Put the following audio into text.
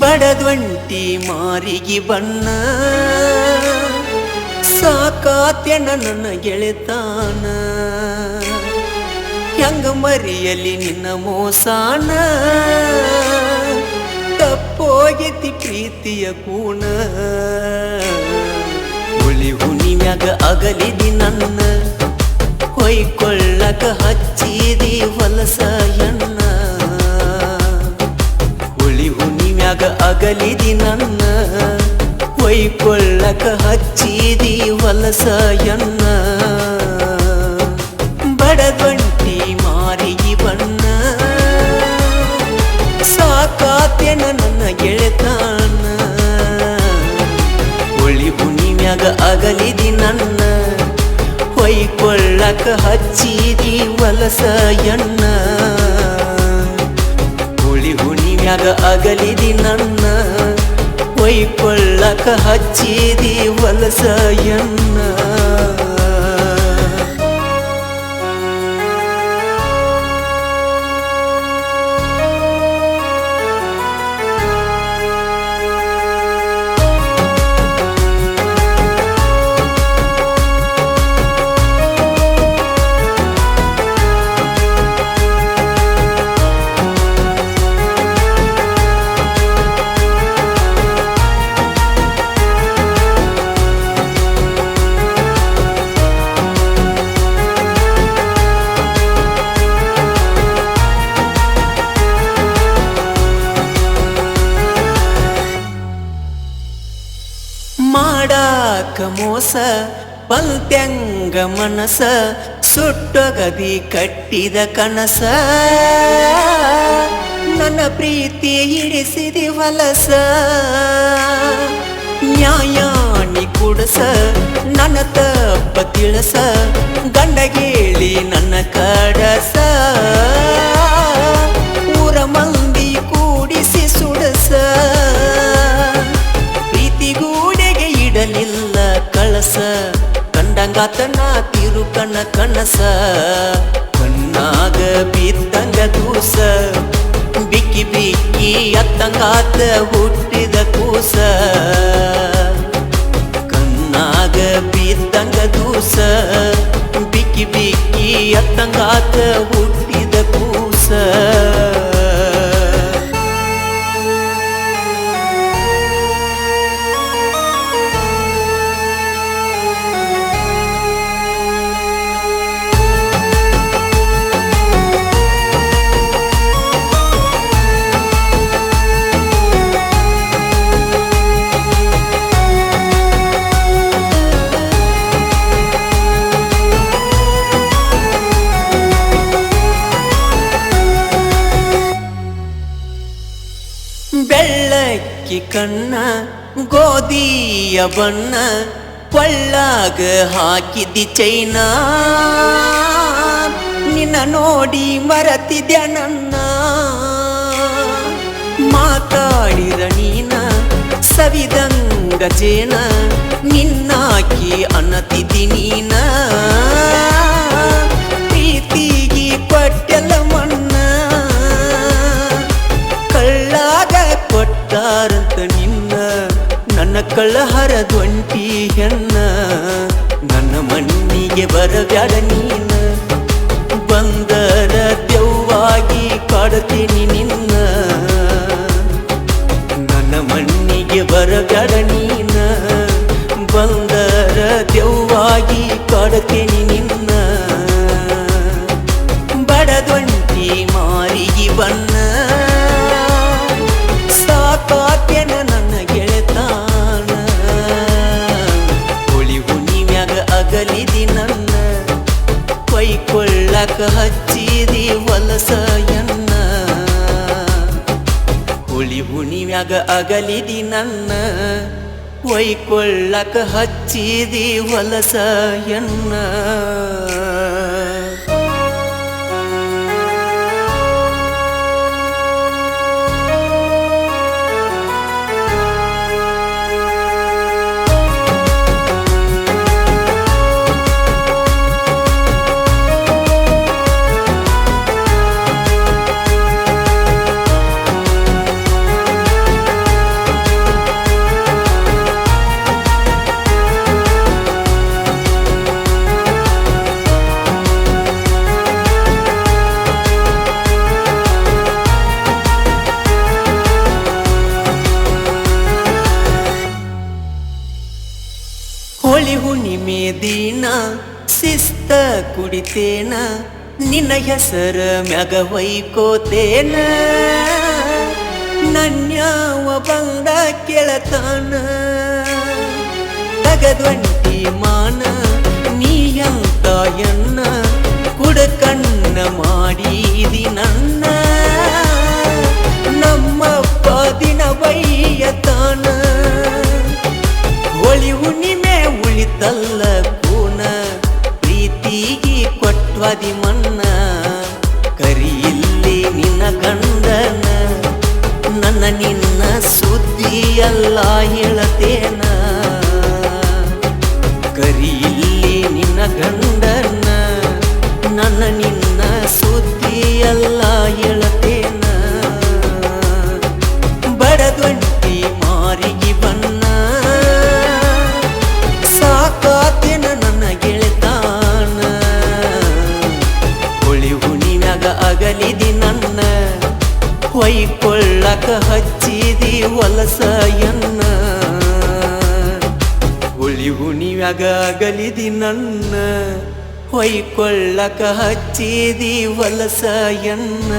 ಬಡದ್ವಂಟಿ ಮಾರಿಗೆ ಬಣ್ಣ ಸಾಕಾತ್ಯನ ನನ್ನ ಗೆಳೆತಾನ ಹೆಂಗ ಮರಿಯಲಿ ನಿನ್ನ ಮೋಸಾನ ತಪ್ಪೋಗೆತಿ ಪ್ರೀತಿಯ ಕೂಣ ಹುಳಿ ಹುಣಿಮ್ಯಾಗ ಅಗಲಿದಿ ನನ್ನ ಹೊಯ್ಕೊಳ್ಳಕ ಹಚ್ಚಿದಿ ಹೊಲಸ ಎಣ್ಣ ಹುಳಿ ಹುಣಿಮ್ಯಾಗ ಅಗಲಿದಿ ನನ್ನ ಹೊಯ್ಕೊಳ್ಳಕ ಹಚ್ಚಿದಿ ಹೊಲಸ ಎಣ್ಣ ಬಡದ್ವಂಟಿ ಮಾರಿಗೆ ಬಣ್ಣ ಸಾಕಾತ್ಯನ ನನ್ನ ಗೆಳೆತಾನ ಹುಳಿ ಹುಣಿಮ್ಯಾಗ ಅಗಲಿದಿ ನನ್ನ ಹೊಯ್ಕೊಳ್ಳಕ ಹಚ್ಚಿದಿ ಹೊಲಸ ಎಣ್ಣ ಹುಳಿ ಹುಣಿಮ್ಯಾಗ ಅಗಲಿದಿ ನನ್ನ ಹೊಯ್ಕೊಳ್ಳಕ ಹಚ್ಚಿದಿ ಹೊಲಸ ಎಣ್ಣ ಮಾಡಾಕ ಮೋಸ ಪಲ್ತ್ಯಂಗ ಮನಸ ಸುಟ್ಟಗದಿ ಕಟ್ಟಿದ ಕನಸ ನನ್ನ ಪ್ರೀತಿ ಹಿಡಿಸಿದಿ ಹೊಲಸ ನ್ಯಾಯಾಣಿ ಕುಡಸ ನನ್ನ ತಪ್ಪ ತಿಳಿಸ ಗಂಡಗೇಳಿ ನನ್ನ ಕಡಸ ಊರ ಮಂದಿ ಕೂಡಿಸಿ ಸುಡಸ ಪ್ರೀತಿಗೂಡೆಗೆ ಇಡಲಿಲ್ಲ ಕಳಸ ಕಂಡಂಗಾತನ ತಿರುಕನ ಕನಸ ಕಣ್ಣಾಗ ಬಿದ್ದಂಗ ದೂಸ ಬಿಕ್ಕಿ ಬಿಕ್ಕಿ ಅತ್ತಂಗಾತ ಹುಟ್ಟಿದ ಕೂಸ ಕಣ್ಣಾಗ ಬಿದ್ದಂಗ ದೂಸ ಬಿಕ್ಕಿ ಬಿಕ್ಕಿ ಅತ್ತಂಗಾತ ಹುಟ್ಟಿದ ಕೂಸ ಬೆಳ್ಳಕ್ಕಿ ಕಣ್ಣ ಗೋಧಿಯ ಬಣ್ಣ ಕೊಳ್ಳಾಗ ಹಾಕಿದ್ದಿ ಚೈನ ನಿನ್ನ ನೋಡಿ ಮರತಿದ್ಯ ನನ್ನ ಮಾತಾಡಿರ ನೀನ ಸವಿದಂಗ ಜೇನ ನಿನ್ನಾಕಿ ಅನ್ನತಿದ್ದಿ ನೀನ ಪ್ರೀತಿಗಿ ಕೊಟ್ಟೆಲ್ಲ ಮಣ್ಣ ಕಳ್ಳಾಗ ಕೊಟ್ಟಾರಂತ ನಿನ್ನ ನನ್ನ ಕಳ್ಳ ಹರದ್ವಂಟಿ ಹೆಣ್ಣ ನನ್ನ ಮಣ್ಣಿಗೆ ಬರಬ್ಯಾಡ ನೀನ ಬಂದರ ದೆವ್ವಾಗಿ ಕಾಡ್ತೀನಿ ನಿನ್ನ ನನ್ನ ಮಣ್ಣಿಗೆ ಬರಬ್ಯಾಡ ನೀನ ಬಂದರ ದೆವ್ವಾಗಿ ಕಾಡ್ತೀನಿ ನಿನ್ನ ಬಡದ್ವಂಟಿ ಮಾರಿಗೆ ಬಣ್ಣ ಸಾಕಾತ್ಯನ ನನ್ನ ಗೆಳೆತಾನ ಹುಳಿ ಹುಣಿಮ್ಯಾಗ ಅಗಲಿದಿ ನನ್ನ ಹೊಯ್ಕೊಳ್ಳಕ ಹಚ್ಚಿದಿ ಹೊಲಸ ಎಣ್ಣ ಹುಳಿ ಹುಣಿವ್ಯಾಗ ಅಗಲಿದಿ ನನ್ನ ಒಯ್ಕೊಳ್ಳಕ ಹಚ್ಚಿದಿ ಹೊಲಸ ಎನ್ನ ಹೋಳಿ ಹುಣ್ಣಿಮೆ ದಿನ ಶಿಸ್ತ ಕುಡಿತೇನ ನಿನ್ನ ಹೆಸರ ಮ್ಯಾಗ ಹೊಯ್ಕೋತೇನ ನನ್ಯಾವ ಬಂದ ಕೇಳತಾನ ತಗದ್ವಂಟಿ ಮಾನ ನೀಯಂತ ಎನ್ನ ಕುಡಕಣ್ಣ ಮಾಡಿದಿ ನನ್ನ ನಮ್ಮಪ್ಪ ದಿನ ಬೈಯತಾನ ಹೋಳಿ ಹುಣ್ಣಿಮೆ ಉಳಿತಲ್ಲ ಕೂನ ಪ್ರೀತಿಗಿ ಕೊಟ್ವಾದಿ ಮನ್ನ ಕರಿ ಇಲ್ಲಿ ನಿನ್ನ ಗಂಡನ ನನ್ನ ನಿನ್ನ ಸುದ್ದಿ ಎಲ್ಲ ಹೇಳತೇನ ಕರಿ ಇಲ್ಲಿ ನಿನ್ನ ಗಂಡನ ನನ್ನ ನಿನ್ನ ಸುದ್ದಿ ಎಲ್ಲ ಹೇಳತೇನ ಬಡದೊಂಟಿ ಮಾರಿಗೆ ಬನ್ನ ಸಾಕಾತೇನ ನನ್ನ ಗೆಳೆತಾನ ಹುಳಿ ಹುಣಿವ್ಯಾಗ ಅಗಲಿದಿ ನನ್ನ ಹೊಯ್ಕೊಳ್ಳಕ ಹಚ್ಚಿದಿ ಹೊಲಸ ಎನ್ನ ಹುಳಿ ಹುಣಿವ್ಯಾಗ ಅಗಲಿದಿ ನನ್ನ ಹೊಯ್ಕೊಳ್ಳಕ ಹಚ್ಚಿದಿ ಹೊಲಸ ಎನ್ನ